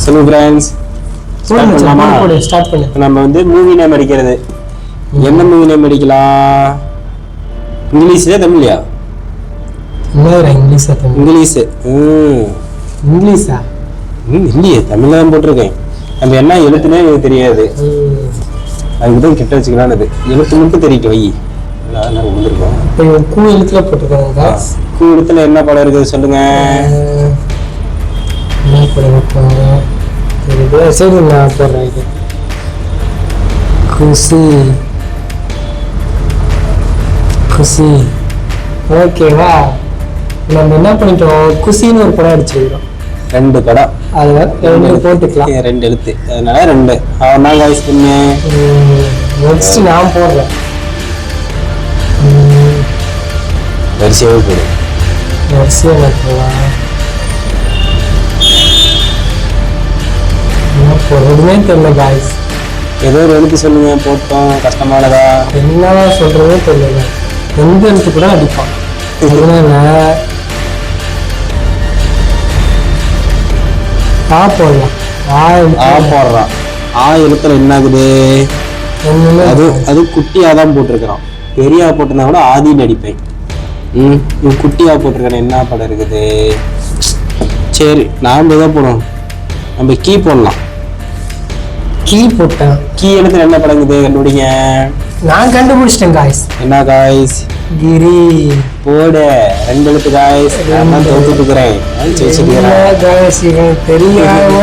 சொல்லுங்க friends. Start பண்ணலாமா? Start பண்ணு. நம்ம வந்து மூவி நேம் அடிக்கிறது. என்ன மூவி நேம் அடிக்கலாம்? இங்கிலீஷ்ல தமிழ்லையா? இங்கிலீஷா தமிழ்? இங்கிலீஷ். இங்கிலீஷா? இல்லையே, தமிழ்ல தான் போட்டிருக்கேன். நம்ம என்ன எழுத்துனே எனக்கு தெரியாது. அதுக்குதான் கிட்ட வச்சுக்கலான்னு. எழுத்து மட்டும் தெரிவிக்க வை. வந்துருக்கோம். இப்போ கூ எழுத்துல போட்டிருக்காங்க. கூ எழுத்துல என்ன படம் இருக்குது சொல்லுங்க. என்ன படம் வைப்பாங்க? சரி நான் போடுறேன். குஷி குஷி. ஓகேவா? நம்ம என்ன பண்ணிட்டோம், குஷின்னு ஒரு படம் அடிச்சிருக்கிறோம். 2 படம். அது 2 போட்டுக்கலாம். 2 எழுத்து, அதனால 2. அவன் தான் காய்ஸ் பண்ணு. நெக்ஸ்ட் நான் போடுறேன். வரிசையாவே போடு. வரிசையாக போடலாம். என்ன போடுறதுமே தெரியல காய்ஸ். ஏதோ ஒரு எழுத்து சொல்லுங்க. போட்டோம். கஷ்டமானதா? என்ன சொல்றதே தெரியல. எந்த எழுத்து கூட அடிப்பான். அதனால ஆ போடலாம். ஆ போடுறான். ஆ எழுத்துல என்ன ஆகுது? அது குட்டியா தான் போட்டிருக்கிறான். பெரியா போட்டிருந்தா கூட ஆதின்னு அடிப்பேன். குட்டியா போட்டிருக்கேன். என்ன படம் இருக்குது? சரி, நாம தான் போடுவோம். நம்ம கீ போடலாம். கீ போட்டேன். கீ எழுத்துல என்ன படம் இருக்குது? கண்டுபிடிங்க. நான் கண்டுபிடிச்சிட்டேன் காய்ஸ். என்ன காய்ஸ்? கிரி. போடு. 2 எழுத்து காய்ஸ். நான் தோத்துட்டு இருக்கிறேன். காய்ஸ் இவன் தெரியாம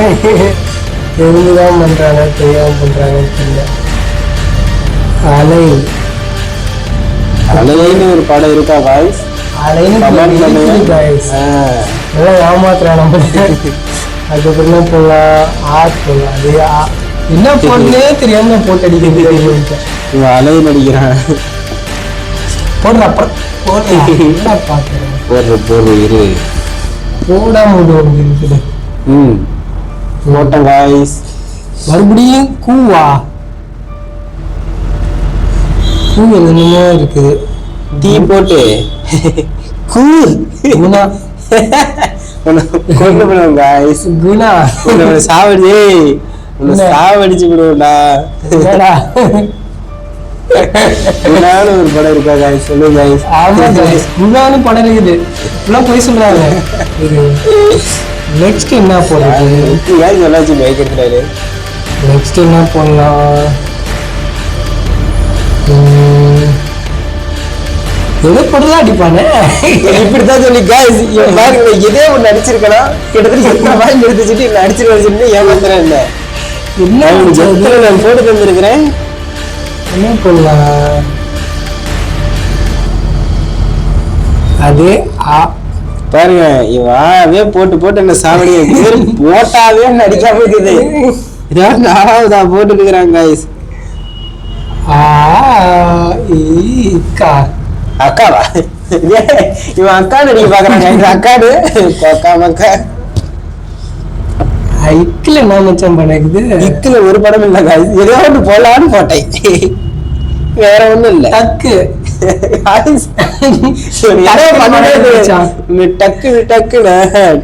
தெரிஞ்சுதான் பண்றாங்க, தெரியாம பண்றாங்கன்னு தெரியல. அலை. அலைன்னு ஒரு படம் இருக்கா காய்ஸ்? அலைன்னு காய்ஸ். நல்லா ஏமாத்துறான் நம்ம. அதுக்கப்புறம் போடலாம். போடலாம். அது என்ன போடனே தெரியாம போட்டு அடிக்கிறது. இவன் அலைன்னு அடிக்கிறான். போடுற இரு. போடாம இருக்குது. போட்டேன் காய்ஸ். மறுபடியும் கூவா? கூ என்னமோ இருக்குது. டீ போட்டு கூ குணா. கொண்டு போடுவோம் காய்ஸ். குணா. சாவடிச்சு விடுவோம்டா. குணான்னு ஒரு படம் இருக்கா காய்ஸ்? சொல்லு காய்ஸ். ஆமா காய்ஸ், குணான்னு படம் இருக்குது. இப்பெல்லாம் போய் சொல்றாங்க. நெக்ஸ்ட் என்ன போடுறது? சொல்லாச்சு பயக்கிறாரு. நெக்ஸ்ட் என்ன போடலாம்? எது போட்டுதான் அடிப்பானே. இப்படித்தான் சொல்லி காய்ஸ். இதே ஒண்ணு அடிச்சிருக்கலாம். கிட்டத்தட்ட எத்தனை பாயிண்ட் எடுத்துச்சுட்டு என்ன அடிச்சிருக்கேன் ஏமாத்துறேன். இல்ல என்ன நான் போட்டு தந்துருக்கிறேன். என்ன போடலாம்? அது பாருங்க, இவாவே போட்டு போட்டு என்ன சாவடி போட்டாவே நடிக்காம இருக்குது. இதான் 4வதா போட்டு இருக்கிறாங்க காய்ஸ். அக்காவா? இவன் அக்கா நடிக்க பாக்குறாங்க. அக்காடு அக்கா மக்கா. இக்கில என்ன மச்சம் பண்ணக்குது? இக்கில ஒரு படம் இல்ல காய்ஸ். ஏதோ ஒன்று போடலான்னு போட்டேன். வேற ஒண்ணும் இல்ல. டக்கு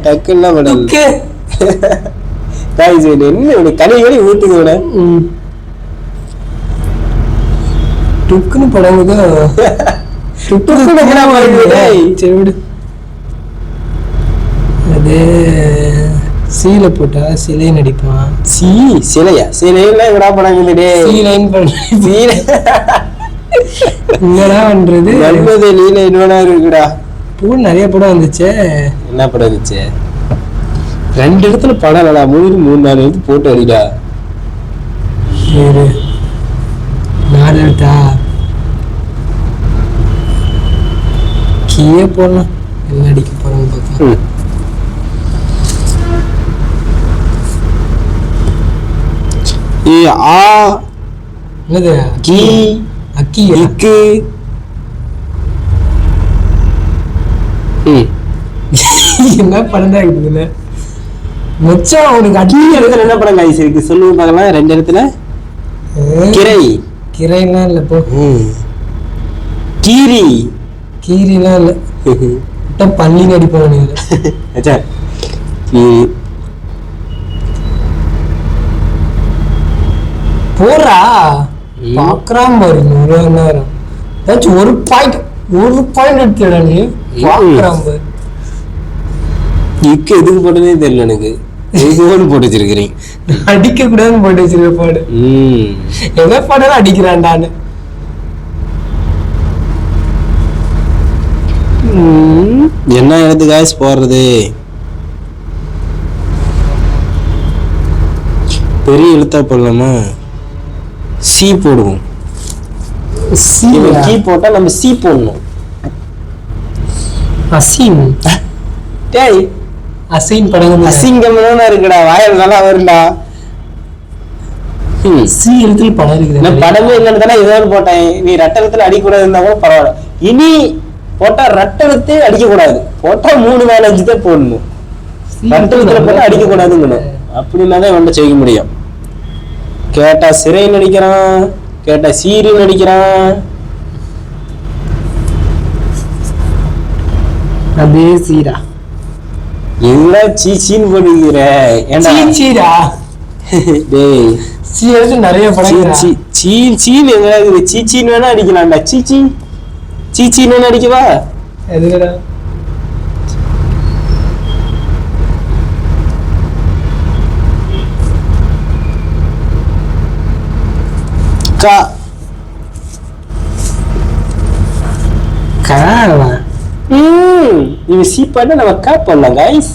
டக்குன்னு படம் காய்ஸ். என்ன கனி கனி ஊத்துக்கு விட டுக்குன்னு படங்குது. அது சீல போட்டா சிலை நடிப்பான். சிலையா? சிலையில விடா படங்குது. என்னடா பண்றது? நல்லது லீல என்னடா இருக்குடா. பூ நிறைய படம் வந்துச்சு. என்ன படம் வந்துச்சு? 2 இடத்துல படம் இல்லடா. 3-4 எழுத்து போட்டு அடிடா. 4 எழுத்தா? கீழே போடலாம். என்ன அடிக்க போறோம்னு பார்த்தா என்னது? கீ அக்கி இக்கு. என்ன படம் தான் இருக்குதுல்ல மச்சான். அவனுக்கு அடி இடத்துல என்ன படம் காய்ஸ் இருக்கு சொல்லுங்க பார்க்கலாம். 2 இடத்துல கிரை. கிரைலாம் இல்ல. போ. கீரி. கீரிலாம் இல்ல. பள்ளி நடிப்பான். போடுறா பாக்குறான் பாரு ஒரு நேரம் ஏதாச்சும் ஒரு பாயிண்ட் எடுத்துடா நீ பாக்குறான் பாரு. இக்கு எதுக்கு போட்டதே தெரியல எனக்கு. எதுவும் போட்டு வச்சிருக்கிறீங்க. அடிக்க கூடாதுன்னு போட்டு வச்சிருக்க பாடு. எதை பாடாலும் அடிக்கிறான்டான்னு. என்ன இடத்து காய்ஸ் போடுறது? பெரிய எழுத்தா போடலாமா? சி போடுவோம். கீ போட்டா நம்ம சி போடணும். அசீம் டேய் அசீம் படங்கள் அசிங்கமா இருக்குடா. வாயில் நல்லா வரும்டா. சி எழுத்துல படம் இருக்குது. நான் படமே இல்லைன்னு தானே ஏதோ போட்டேன். நீ ரட்டகத்துல அடிக்கூடாது இருந்தா கூட பரவாயில்ல. இனி போட்டா ரட்டகத்தை அடிக்க கூடாது. போட்டா 3-4-5 தான் போடணும். ரட்டகத்துல போட்டா அடிக்க கூடாதுங்கணும். அப்படின்னாதான் இவன்கிட்ட செய்ய முடியும். கேட்டா சிறை நடிக்கிறான், கேட்டா சீரி நடிக்கிறான். அதே சீரா எல்லாம் சீச்சின்னு போடுகிற. சீரா டேய் சி எழுத்து நிறைய படம் சீன் எங்க இருக்குது? சீச்சின்னு வேணா அடிக்கலாம்டா. சீச்சின்னு வேணா அடிக்கவா? எதுடா கா காவா இது சி பண்ண நம்ம கா பண்ணலாம் गाइस.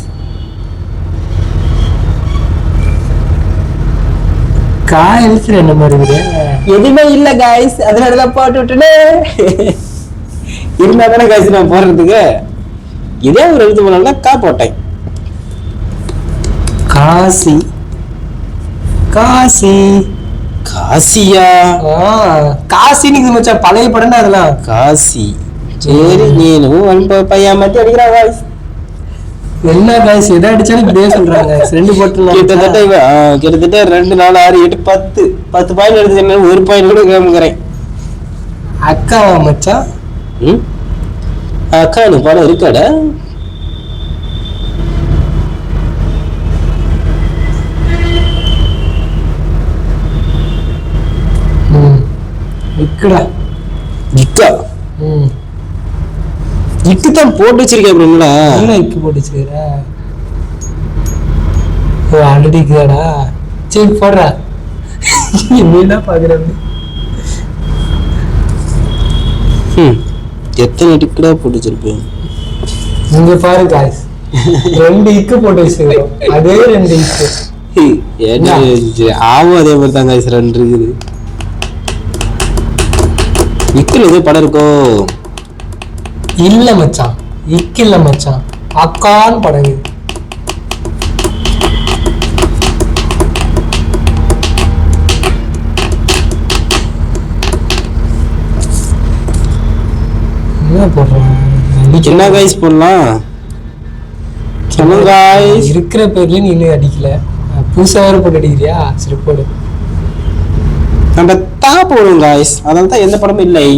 கா எழுத்துல என்ன மாதிரி எதுவுமே இல்ல गाइस. அதனால தான் போட்டு விட்டனே. இருந்தா தானே गाइस நான் போடுறதுக்கு. இதே ஒரு எழுத்து போனால கா போட்டேன். காசி காசி காசியா? காசின்னு மச்சான் பழைய படம் அதெல்லாம். காசி சரி. நீனும் பையன் மட்டும் அடிக்கிறா गाइस. என்ன गाइस எதை அடிச்சாலும் இப்படியே சொல்றாங்க. ரெண்டு போட்டு கிட்டத்தட்ட 2 4 6 8 10 பாயிண்ட் எடுத்து ஒரு பாயிண்ட் கூட கேமுக்கிறேன். அக்காவா மச்சான்? அக்கா எனக்கு படம் இருக்காடா. இக்குடா இக்கா இக்கு தான் போட்டு வச்சிருக்கேன். அப்படிங்களா என்ன இக்கு போட்டு வச்சிருக்கிற? ஓ ஆல்ரெடி இருக்குதாடா. சரி போடுறா. என்ன பாக்குற? எத்தனை டிக்கெட்டா போட்டு வச்சிருப்பேன். இங்க பாரு गाइस 2 இக்கு போட்டு வச்சிருக்கோம். அதே 2 இக்கு ஆவும் அதே மாதிரி தான் गाइस 2 இருக்குது. இக்குல ஏதோ படம் இருக்கோ? இல்ல மச்சான் இக்கு இல்ல மச்சான் அக்கான் படம் இது. என்ன போடுறான்? என்ன गाइस போடலாம் சொல்லுங்க गाइस. இருக்கிற பேர்ல நீ இன்னும் அடிக்கல. புதுசா வேற போட்டு அடிக்கிறியா? சரி போடு. நம்ம தா போடுவோம் गाइस. அதனால தான் எந்த படமும் இல்லை.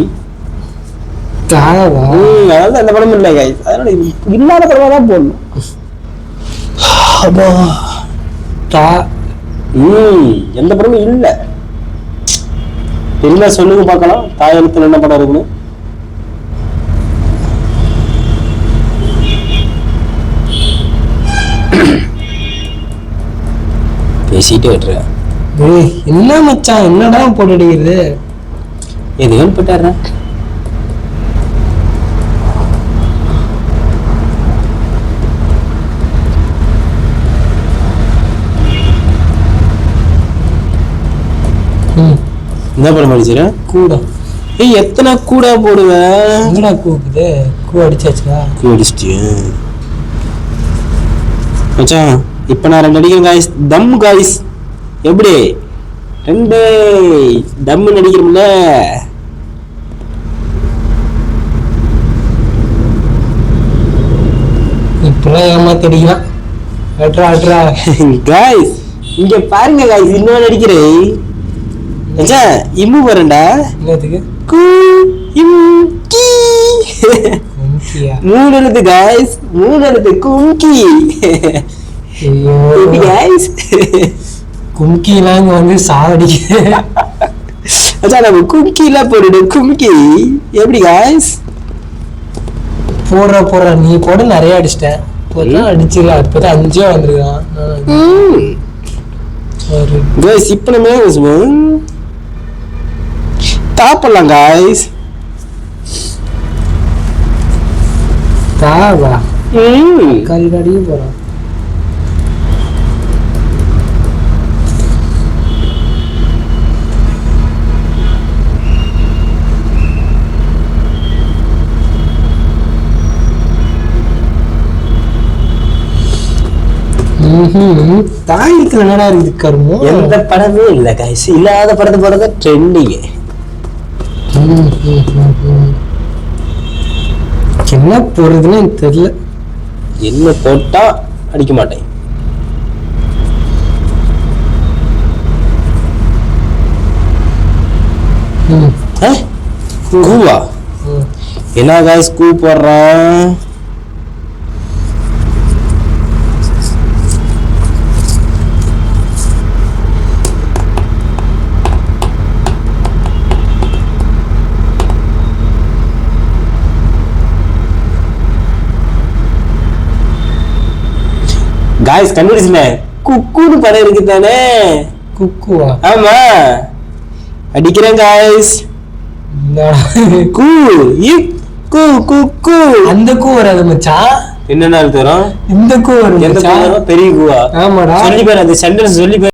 தாவா அதனால தான் எந்த படமும் இல்லை गाइस. அதனால இல்லாத படமா தான் போடணும். அப்பா தா எந்த படமும் இல்ல. என்ன சொல்லுங்க பார்க்கலாம். தாயெழுத்துல என்ன படம் இருக்குன்னு பேசிட்டே விட்டுற. என்ன மச்சான் என்னடா போட்டு அடிக்கிறது? எதுவும் போட்டார. என்ன படம் அடிச்சிட? கூட. ஏய் எத்தனை கூட போடுவேன்? என்னடா கூப்பிடுது? கூ அடிச்சாச்சுடா. கூ அடிச்சிட்டியா மச்சான்? இப்ப நான் 2 அடிக்கிறேன் गाइस. தம் गाइस. எப்படி 2 தம் நடிக்கிறோம்ல. இப்பெல்லாம் ஏமாத்தி அடிக்கலாம். गाइस இங்க பாருங்க गाइस. இன்னொரு அடிக்கிறேன் மச்சான். இம்மு வரேன்டா. என்னதுக்கு? கு இம் கி. 3 எழுத்து गाइस. 3 எழுத்து கும்கி. ஐயோ गाइस கும்கிலாம் இங்க வந்து சாவடிக்குது. அதான் நம்ம கும்கிலாம் போட்டுட்டு கும்கி எப்படி guys? போடுற நீ போட நிறைய அடிச்சிட்டேன். இப்போதான் அடிச்சிடலாம். இப்போதான் 5 வந்துருக்கான். guys இப்போ நம்ம தாப்பலாம் guys. தாவா கல்கடியும் போறான். தாய்க்கு என்னடா இருக்கு கருமோ? எந்த படமே இல்ல guys. இல்லாத படத்தை போறத ட்ரெண்டிங். என்ன போறதுன்னு எனக்கு தெரியல. என்ன போட்டா அடிக்க மாட்டேன். கூவா என்ன guys கூ போடுறான். காய்ஸ் கண்டுபிடிச்சிட்டேன். குக்குன்னு படம் இருக்கு தானே? குக்குவா? ஆமா அடிக்கிறேன் காய்ஸ். கூ கு கு கு அந்த கூ வராது மச்சான். என்னென்ன தரும்? இந்த கூ வரும். எந்த கூ வரும்? பெரிய கூவா? ஆமாடா. சொல்லி பாரு அந்த சென்டென்ஸ் சொல்லி பாரு.